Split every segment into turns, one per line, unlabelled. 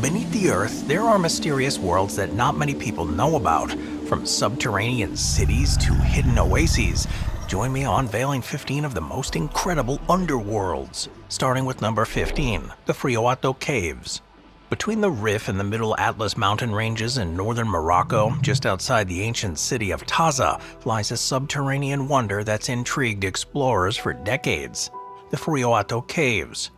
Beneath the earth, there are mysterious worlds that not many people know about, from subterranean cities to hidden oases. Join me on unveiling 15 of the most incredible underworlds, starting with number 15, the Frioato Caves. Between the Rif and the Middle Atlas mountain ranges in northern Morocco, just outside the ancient city of Taza, lies a subterranean wonder that's intrigued explorers for decades, the Frioato Caves.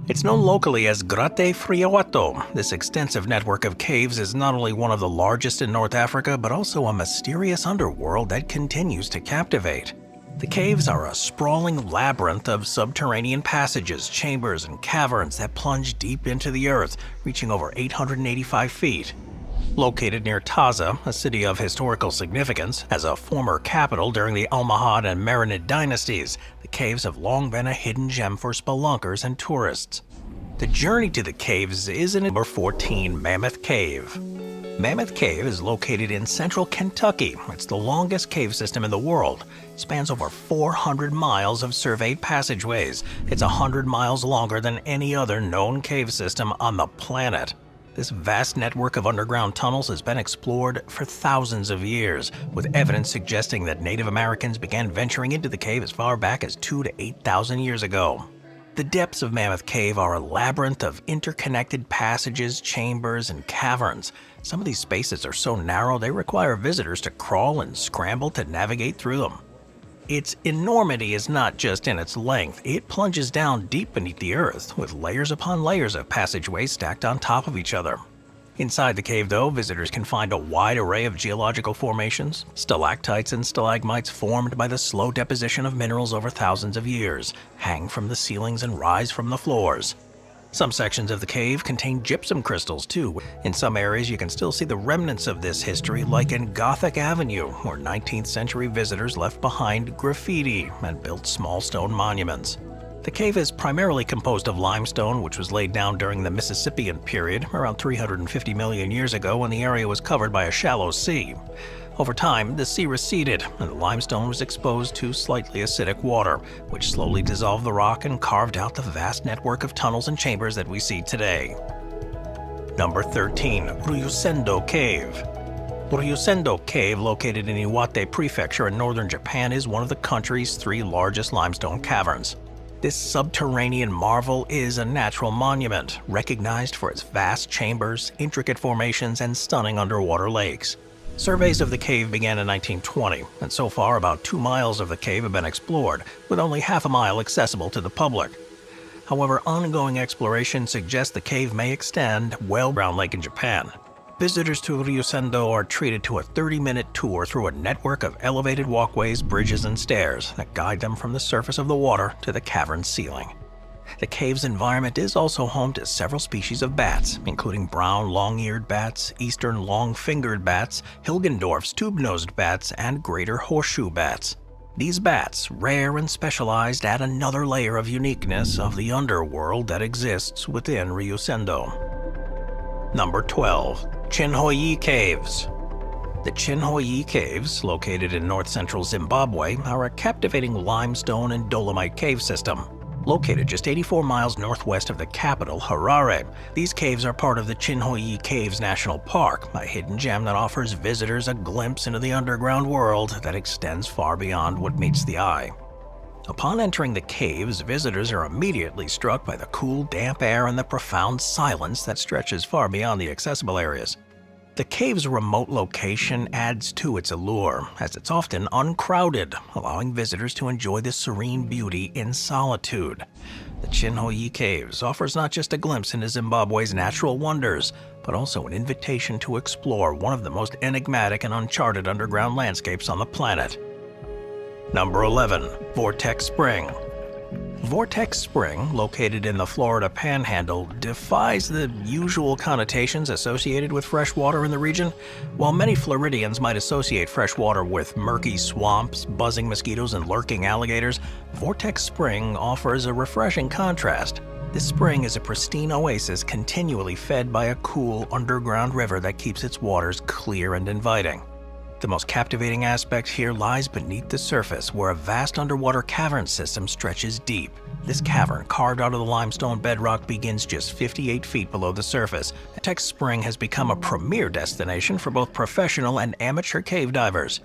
It's known locally as Grotte Frioato. This extensive network of caves is not only one of the largest in North Africa, but also a mysterious underworld that continues to captivate. The caves are a sprawling labyrinth of subterranean passages, chambers, and caverns that plunge deep into the earth, reaching over 885 feet. Located near Taza, a city of historical significance, as a former capital during the Almohad and Marinid dynasties, the caves have long been a hidden gem for spelunkers and tourists. The journey to the caves is in number 14, Mammoth Cave. Mammoth Cave is located in central Kentucky. It's the longest cave system in the world. It spans over 400 miles of surveyed passageways. It's 100 miles longer than any other known cave system on the planet. This vast network of underground tunnels has been explored for thousands of years, with evidence suggesting that Native Americans began venturing into the cave as far back as 2,000 to 8,000 years ago. The depths of Mammoth Cave are a labyrinth of interconnected passages, chambers, and caverns. Some of these spaces are so narrow they require visitors to crawl and scramble to navigate through them. Its enormity is not just in its length, it plunges down deep beneath the earth, with layers upon layers of passageways stacked on top of each other. Inside the cave, though, visitors can find a wide array of geological formations, stalactites and stalagmites formed by the slow deposition of minerals over thousands of years, hang from the ceilings and rise from the floors. Some sections of the cave contain gypsum crystals, too. In some areas, you can still see the remnants of this history, like in Gothic Avenue, where 19th century visitors left behind graffiti and built small stone monuments. The cave is primarily composed of limestone, which was laid down during the Mississippian period, around 350 million years ago, when the area was covered by a shallow sea. Over time, the sea receded, and the limestone was exposed to slightly acidic water, which slowly dissolved the rock and carved out the vast network of tunnels and chambers that we see today. Number 13, Ryusendo Cave. Ryusendo Cave, located in Iwate Prefecture in northern Japan, is one of the country's 3 largest limestone caverns. This subterranean marvel is a natural monument, recognized for its vast chambers, intricate formations, and stunning underwater lakes. Surveys of the cave began in 1920, and so far about 2 miles of the cave have been explored, with only half a mile accessible to the public. However, ongoing exploration suggests the cave may extend well beyond Lake in Japan. Visitors to Ryusendo are treated to a 30-minute tour through a network of elevated walkways, bridges, and stairs that guide them from the surface of the water to the cavern's ceiling. The cave's environment is also home to several species of bats, including brown long-eared bats, eastern long-fingered bats, Hilgendorf's tube-nosed bats, and greater horseshoe bats. These bats, rare and specialized, add another layer of uniqueness of the underworld that exists within Ryusendo. Number 12. Chinhoyi Caves. The Chinhoyi Caves, located in north-central Zimbabwe, are a captivating limestone and dolomite cave system. Located just 84 miles northwest of the capital, Harare, these caves are part of the Chinhoyi Caves National Park, a hidden gem that offers visitors a glimpse into the underground world that extends far beyond what meets the eye. Upon entering the caves, visitors are immediately struck by the cool, damp air and the profound silence that stretches far beyond the accessible areas. The cave's remote location adds to its allure, as it's often uncrowded, allowing visitors to enjoy the serene beauty in solitude. The Chinhoyi Caves offers not just a glimpse into Zimbabwe's natural wonders, but also an invitation to explore one of the most enigmatic and uncharted underground landscapes on the planet. Number 11. Vortex Spring. Vortex Spring, located in the Florida Panhandle, defies the usual connotations associated with fresh water in the region. While many Floridians might associate fresh water with murky swamps, buzzing mosquitoes, and lurking alligators, Vortex Spring offers a refreshing contrast. This spring is a pristine oasis continually fed by a cool underground river that keeps its waters clear and inviting. The most captivating aspect here lies beneath the surface, where a vast underwater cavern system stretches deep. This cavern, carved out of the limestone bedrock, begins just 58 feet below the surface. Tech Spring has become a premier destination for both professional and amateur cave divers.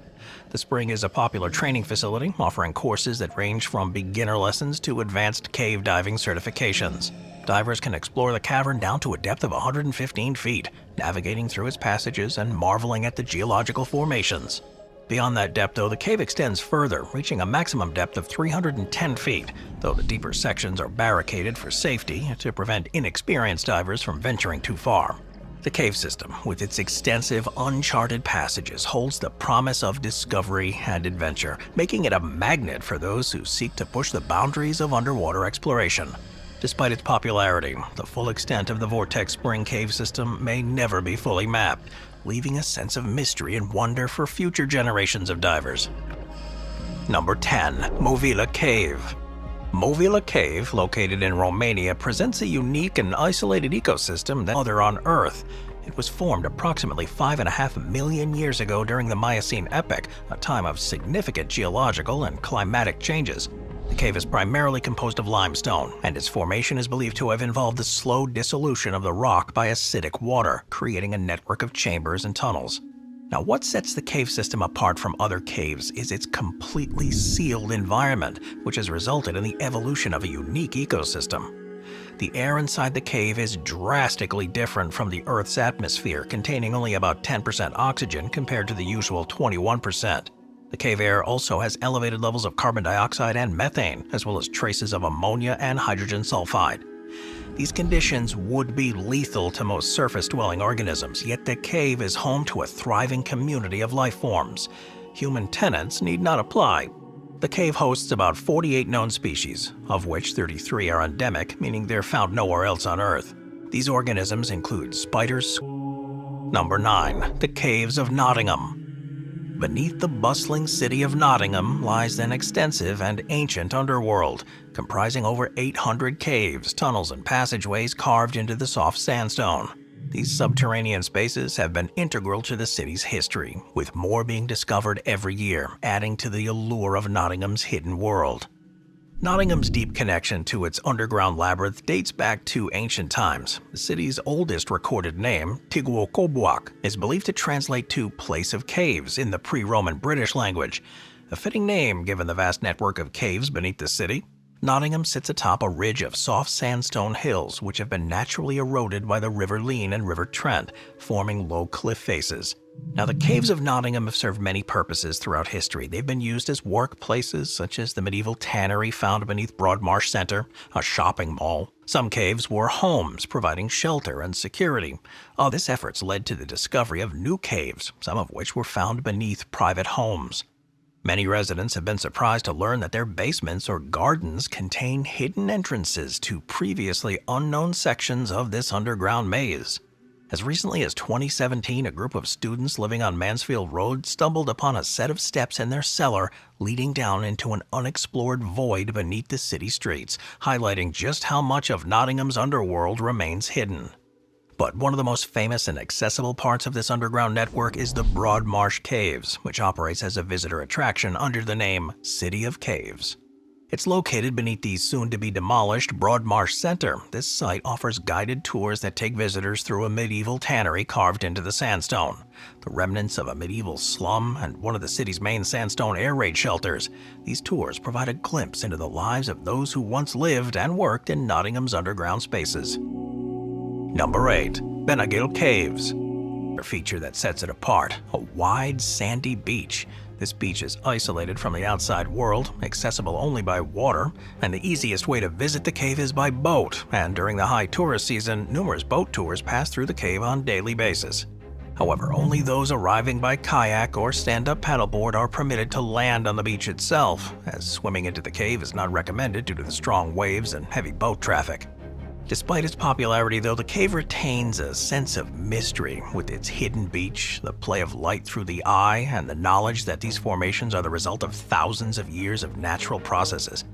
The spring is a popular training facility, offering courses that range from beginner lessons to advanced cave diving certifications. Divers can explore the cavern down to a depth of 115 feet, navigating through its passages and marveling at the geological formations. Beyond that depth, though, the cave extends further, reaching a maximum depth of 310 feet, though the deeper sections are barricaded for safety to prevent inexperienced divers from venturing too far. The cave system, with its extensive, uncharted passages, holds the promise of discovery and adventure, making it a magnet for those who seek to push the boundaries of underwater exploration. Despite its popularity, the full extent of the Vortex Spring cave system may never be fully mapped, leaving a sense of mystery and wonder for future generations of divers. Number 10. Movila Cave. Movila Cave, located in Romania, presents a unique and isolated ecosystem that other on Earth. It was formed approximately 5.5 million years ago during the Miocene epoch, a time of significant geological and climatic changes. The cave is primarily composed of limestone, and its formation is believed to have involved the slow dissolution of the rock by acidic water, creating a network of chambers and tunnels. Now, what sets the cave system apart from other caves is its completely sealed environment, which has resulted in the evolution of a unique ecosystem. The air inside the cave is drastically different from the Earth's atmosphere, containing only about 10% oxygen compared to the usual 21%. The cave air also has elevated levels of carbon dioxide and methane, as well as traces of ammonia and hydrogen sulfide. These conditions would be lethal to most surface-dwelling organisms, yet the cave is home to a thriving community of life forms. Human tenants need not apply. The cave hosts about 48 known species, of which 33 are endemic, meaning they're found nowhere else on Earth. These organisms include spiders. Number 9. The Caves of Nottingham. Beneath the bustling city of Nottingham lies an extensive and ancient underworld, comprising over 800 caves, tunnels, and passageways carved into the soft sandstone. These subterranean spaces have been integral to the city's history, with more being discovered every year, adding to the allure of Nottingham's hidden world. Nottingham's deep connection to its underground labyrinth dates back to ancient times. The city's oldest recorded name, Tiguocobuac, is believed to translate to Place of Caves in the pre-Roman British language, a fitting name given the vast network of caves beneath the city. Nottingham sits atop a ridge of soft sandstone hills which have been naturally eroded by the River Leen and River Trent, forming low cliff faces. Now, the caves of Nottingham have served many purposes throughout history. They've been used as workplaces, such as the medieval tannery found beneath Broadmarsh Center, a shopping mall. Some caves were homes, providing shelter and security. This efforts led to the discovery of new caves, some of which were found beneath private homes. Many residents have been surprised to learn that their basements or gardens contain hidden entrances to previously unknown sections of this underground maze. As recently as 2017, a group of students living on Mansfield Road stumbled upon a set of steps in their cellar leading down into an unexplored void beneath the city streets, highlighting just how much of Nottingham's underworld remains hidden. But one of the most famous and accessible parts of this underground network is the Broadmarsh Caves, which operates as a visitor attraction under the name City of Caves. It's located beneath the soon-to-be-demolished Broadmarsh Center. This site offers guided tours that take visitors through a medieval tannery carved into the sandstone, the remnants of a medieval slum, and one of the city's main sandstone air raid shelters. These tours provide a glimpse into the lives of those who once lived and worked in Nottingham's underground spaces. Number 8. Benagil Caves. A feature that sets it apart, a wide, sandy beach. This beach is isolated from the outside world, accessible only by water, and the easiest way to visit the cave is by boat, and during the high tourist season, numerous boat tours pass through the cave on a daily basis. However, only those arriving by kayak or stand-up paddleboard are permitted to land on the beach itself, as swimming into the cave is not recommended due to the strong waves and heavy boat traffic. Despite its popularity, though, the cave retains a sense of mystery with its hidden beach, the play of light through the eye, and the knowledge that these formations are the result of thousands of years of natural processes.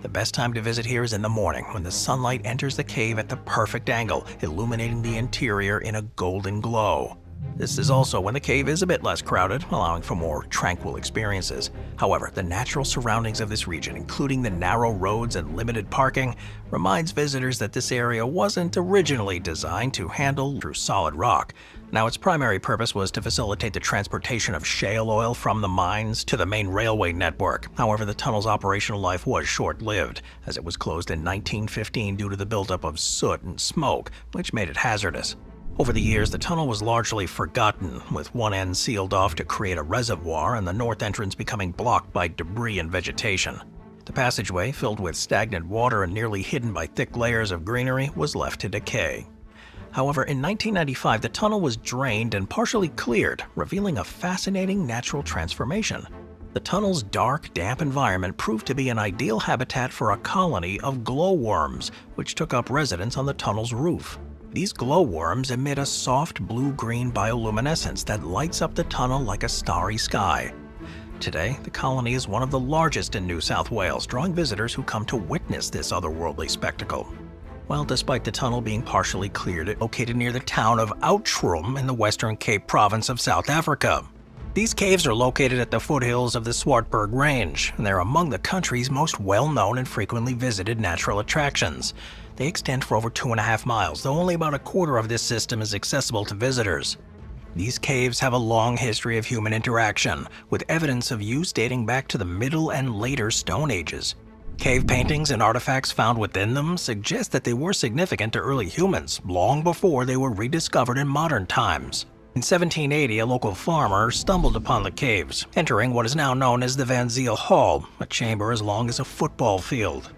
The best time to visit here is in the morning, when the sunlight enters the cave at the perfect angle, illuminating the interior in a golden glow. This is also when the cave is a bit less crowded, allowing for more tranquil experiences. However, the natural surroundings of this region, including the narrow roads and limited parking, reminds visitors that this area wasn't originally designed to handle through solid rock. Now, its primary purpose was to facilitate the transportation of shale oil from the mines to the main railway network. However, the tunnel's operational life was short-lived, as it was closed in 1915 due to the buildup of soot and smoke, which made it hazardous. Over the years, the tunnel was largely forgotten, with one end sealed off to create a reservoir and the north entrance becoming blocked by debris and vegetation. The passageway, filled with stagnant water and nearly hidden by thick layers of greenery, was left to decay. However, in 1995, the tunnel was drained and partially cleared, revealing a fascinating natural transformation. The tunnel's dark, damp environment proved to be an ideal habitat for a colony of glowworms, which took up residence on the tunnel's roof. These glowworms emit a soft blue-green bioluminescence that lights up the tunnel like a starry sky. Today, the colony is one of the largest in New South Wales, drawing visitors who come to witness this otherworldly spectacle. Well, despite the tunnel being partially cleared, it's located near the town of Outram in the Western Cape province of South Africa. These caves are located at the foothills of the Swartberg Range, and they're among the country's most well-known and frequently visited natural attractions. They extend for over 2.5 miles, though only about a quarter of this system is accessible to visitors. These caves have a long history of human interaction, with evidence of use dating back to the Middle and later Stone Ages. Cave paintings and artifacts found within them suggest that they were significant to early humans, long before they were rediscovered in modern times. In 1780, a local farmer stumbled upon the caves, entering what is now known as the Van Ziel Hall, a chamber as long as a football field.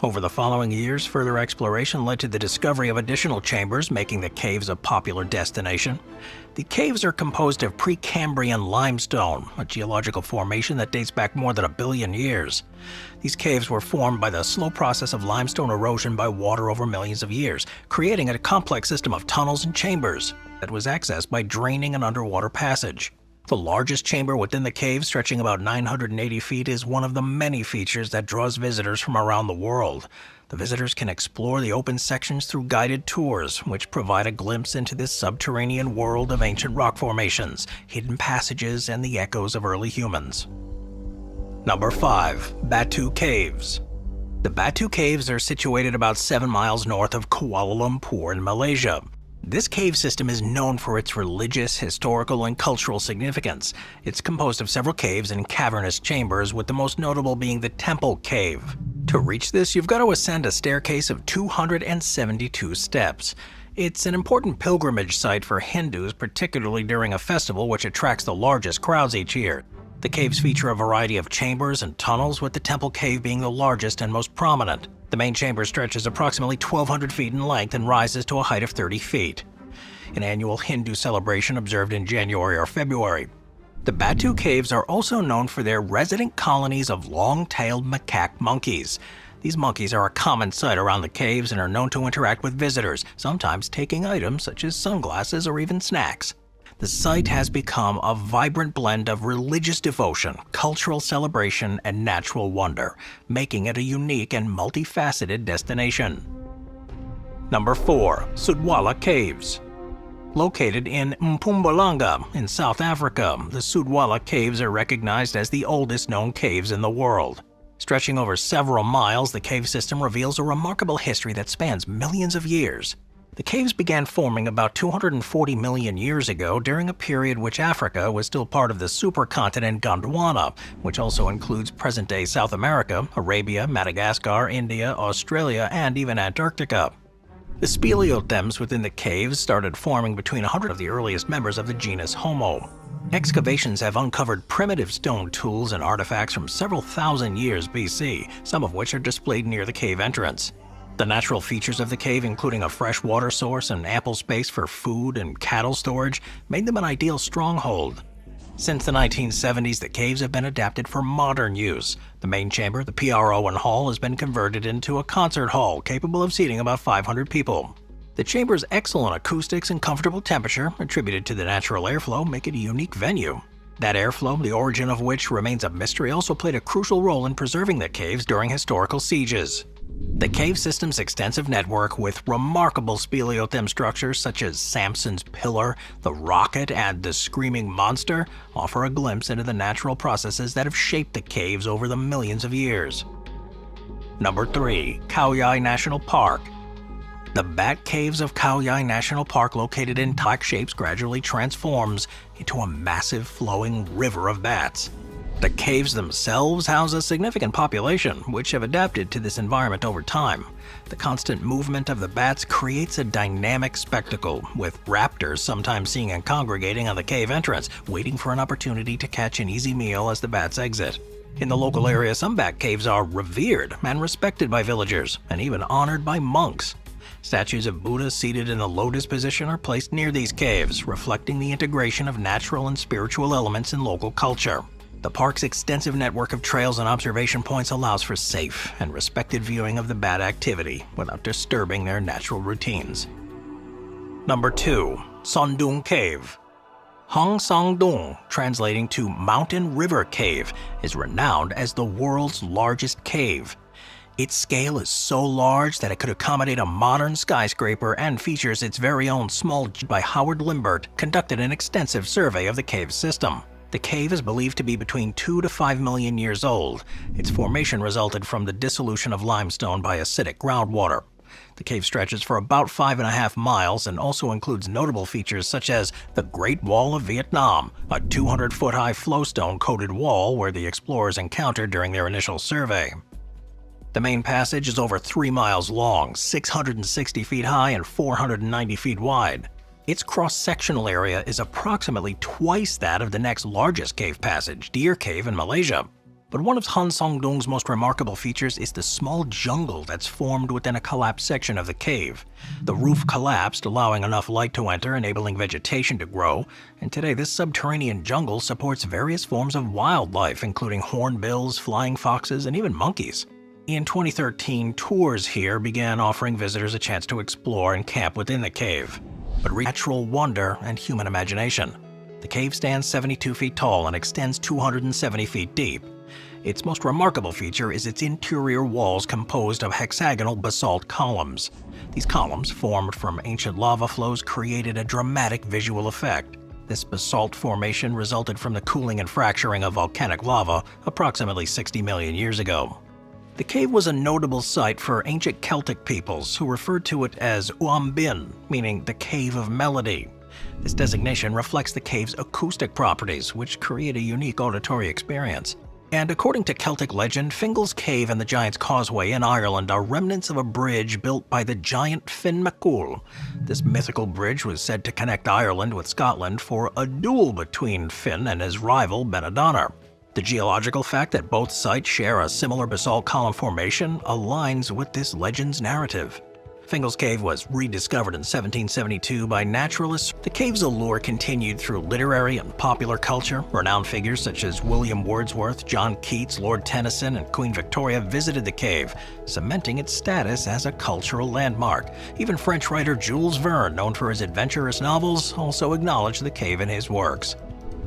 Over the following years, further exploration led to the discovery of additional chambers, making the caves a popular destination. The caves are composed of Precambrian limestone, a geological formation that dates back more than 1 billion years. These caves were formed by the slow process of limestone erosion by water over millions of years, creating a complex system of tunnels and chambers that was accessed by draining an underwater passage. The largest chamber within the cave, stretching about 980 feet, is one of the many features that draws visitors from around the world. The visitors can explore the open sections through guided tours, which provide a glimpse into this subterranean world of ancient rock formations, hidden passages, and the echoes of early humans. Number 5. Batu Caves. The Batu Caves are situated about 7 miles north of Kuala Lumpur in Malaysia. This cave system is known for its religious, historical, and cultural significance. It's composed of several caves and cavernous chambers, with the most notable being the Temple Cave. To reach this, you've got to ascend a staircase of 272 steps. It's an important pilgrimage site for Hindus, particularly during a festival which attracts the largest crowds each year. The caves feature a variety of chambers and tunnels, with the Temple Cave being the largest and most prominent. The main chamber stretches approximately 1,200 feet in length and rises to a height of 30 feet. An annual Hindu celebration observed in January or February. The Batu Caves are also known for their resident colonies of long-tailed macaque monkeys. These monkeys are a common sight around the caves and are known to interact with visitors, sometimes taking items such as sunglasses or even snacks. The site has become a vibrant blend of religious devotion, cultural celebration, and natural wonder, making it a unique and multifaceted destination. Number 4. Sudwala Caves. Located in Mpumalanga in South Africa, the Sudwala Caves are recognized as the oldest known caves in the world. Stretching over several miles, the cave system reveals a remarkable history that spans millions of years. The caves began forming about 240 million years ago, during a period which Africa was still part of the supercontinent Gondwana, which also includes present-day South America, Arabia, Madagascar, India, Australia, and even Antarctica. The speleothems within the caves started forming between 100 of the earliest members of the genus Homo. Excavations have uncovered primitive stone tools and artifacts from several thousand years BC, some of which are displayed near the cave entrance. The natural features of the cave, including a fresh water source and ample space for food and cattle storage, made them an ideal stronghold. Since the 1970s, the caves have been adapted for modern use. The main chamber, the PRO and hall, has been converted into a concert hall capable of seating about 500 people. The chamber's excellent acoustics and comfortable temperature, attributed to the natural airflow, make it a unique venue. That airflow, the origin of which remains a mystery, also played a crucial role in preserving the caves during historical sieges. The cave system's extensive network with remarkable speleothem structures such as Samson's Pillar, the Rocket, and the Screaming Monster offer a glimpse into the natural processes that have shaped the caves over the millions of years. Number 3. Khao National Park. The Bat Caves of Khao National Park, located in black shapes, gradually transforms into a massive flowing river of bats. The caves themselves house a significant population, which have adapted to this environment over time. The constant movement of the bats creates a dynamic spectacle, with raptors sometimes seen and congregating on the cave entrance, waiting for an opportunity to catch an easy meal as the bats exit. In the local area, some bat caves are revered and respected by villagers, and even honored by monks. Statues of Buddha seated in the lotus position are placed near these caves, reflecting the integration of natural and spiritual elements in local culture. The park's extensive network of trails and observation points allows for safe and respected viewing of the bat activity without disturbing their natural routines. Number 2. Sondung Cave. Hong Song-dung, translating to Mountain River Cave, is renowned as the world's largest cave. Its scale is so large that it could accommodate a modern skyscraper and features its very own small by Howard Limbert conducted an extensive survey of the cave system. The cave is believed to be between 2 to 5 million years old. Its formation resulted from the dissolution of limestone by acidic groundwater. The cave stretches for about 5.5 miles and also includes notable features such as the Great Wall of Vietnam, a 200-foot-high flowstone-coated wall where the explorers encountered during their initial survey. The main passage is over 3 miles long, 660 feet high, and 490 feet wide. Its cross-sectional area is approximately twice that of the next largest cave passage, Deer Cave in Malaysia. But one of Han Song-dung's most remarkable features is the small jungle that's formed within a collapsed section of the cave. The roof collapsed, allowing enough light to enter, enabling vegetation to grow, and today this subterranean jungle supports various forms of wildlife, including hornbills, flying foxes, and even monkeys. In 2013, tours here began offering visitors a chance to explore and camp within the cave, but natural wonder and human imagination. The cave stands 72 feet tall and extends 270 feet deep. Its most remarkable feature is its interior walls composed of hexagonal basalt columns. These columns, formed from ancient lava flows, created a dramatic visual effect. This basalt formation resulted from the cooling and fracturing of volcanic lava approximately 60 million years ago. The cave was a notable site for ancient Celtic peoples who referred to it as Uam Bin, meaning the Cave of Melody. This designation reflects the cave's acoustic properties, which create a unique auditory experience. And according to Celtic legend, Fingal's Cave and the Giant's Causeway in Ireland are remnants of a bridge built by the giant Finn MacCool. This mythical bridge was said to connect Ireland with Scotland for a duel between Finn and his rival Benadonnar. The geological fact that both sites share a similar basalt column formation aligns with this legend's narrative. Fingal's Cave was rediscovered in 1772 by naturalists. The cave's allure continued through literary and popular culture. Renowned figures such as William Wordsworth, John Keats, Lord Tennyson, and Queen Victoria visited the cave, cementing its status as a cultural landmark. Even French writer Jules Verne, known for his adventurous novels, also acknowledged the cave in his works.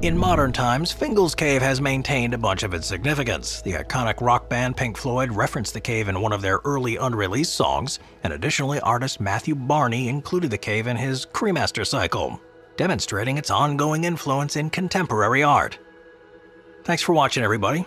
In modern times, Fingal's Cave has maintained a bunch of its significance. The iconic rock band Pink Floyd referenced the cave in one of their early unreleased songs, and additionally, artist Matthew Barney included the cave in his Cremaster cycle, demonstrating its ongoing influence in contemporary art. Thanks for watching, everybody.